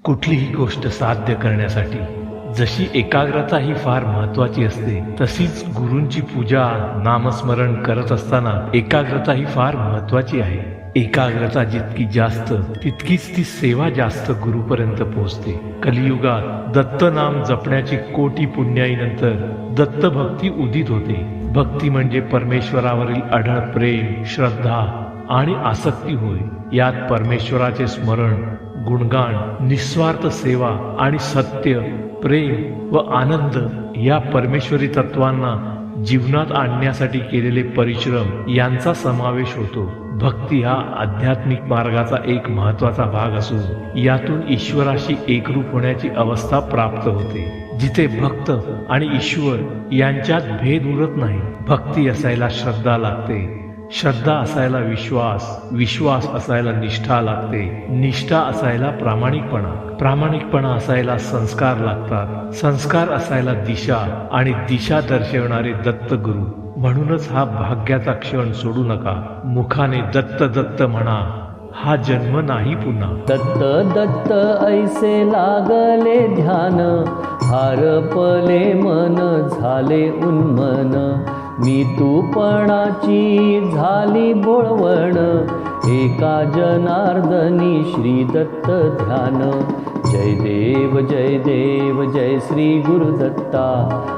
कुठलीही गोष्ट साध्य करण्यासाठी जशी एकाग्रता ही फार महत्त्वाची असते, तशीच गुरूंची पूजा नामस्मरण करत असताना एकाग्रता ही फार महत्त्वाची आहे. एकाग्रता जितकी जास्त तितकीच ती सेवा जास्त गुरुपर्यंत पोहोचते. कलियुगात दत्त नाम जपण्याची कोटी पुण्याईनंतर दत्त भक्ती उदित होते. भक्ती म्हणजे परमेश्वरावरील अढळ प्रेम, श्रद्धा आणि आसक्ती होय. यात परमेश्वराचे स्मरण, गुणगान, निस्वार्थ सेवा आणि सत्य, प्रेम व आनंद या परमेश्वरी तत्वांना जीवनात आणण्यासाठी केलेले परिश्रम यांचा समावेश होतो. भक्ती हा आध्यात्मिक मार्गाचा एक महत्त्वाचा भाग असून यातून ईश्वराशी एकरूप होण्याची अवस्था प्राप्त होते, जिथे भक्त आणि ईश्वर यांच्यात भेद उरत नाही. भक्ती असायला श्रद्धा लागते, श्रद्धा असायला विश्वास, विश्वास असायला निष्ठा लागते, निष्ठा असायला प्रामाणिकपणा, प्रामाणिकपणा असायला संस्कार लागतात, संस्कार असायला दिशा आणि दिशा दर्शवणारे दत्त गुरु. म्हणूनच हा भाग्याचा क्षण सोडू नका. मुखाने दत्त दत्त म्हणा, हा जन्म नाही पुन्हा. दत्त दत्त ऐसे लागले ध्यान, हारपले मन झाले उन्मन. मी तूपणाची झाली बोळवण, एका जनार्दनी श्री दत्त ध्यान. जय देव जय देव जय श्री गुरुदत्ता,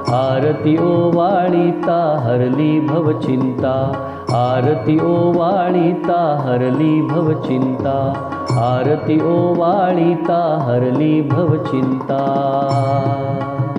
आरती ओवाळीता हरली भवचिंता. आरती ओवाळीता हरली भवचिंता, आरती ओवाळीता हरली भवचिंता.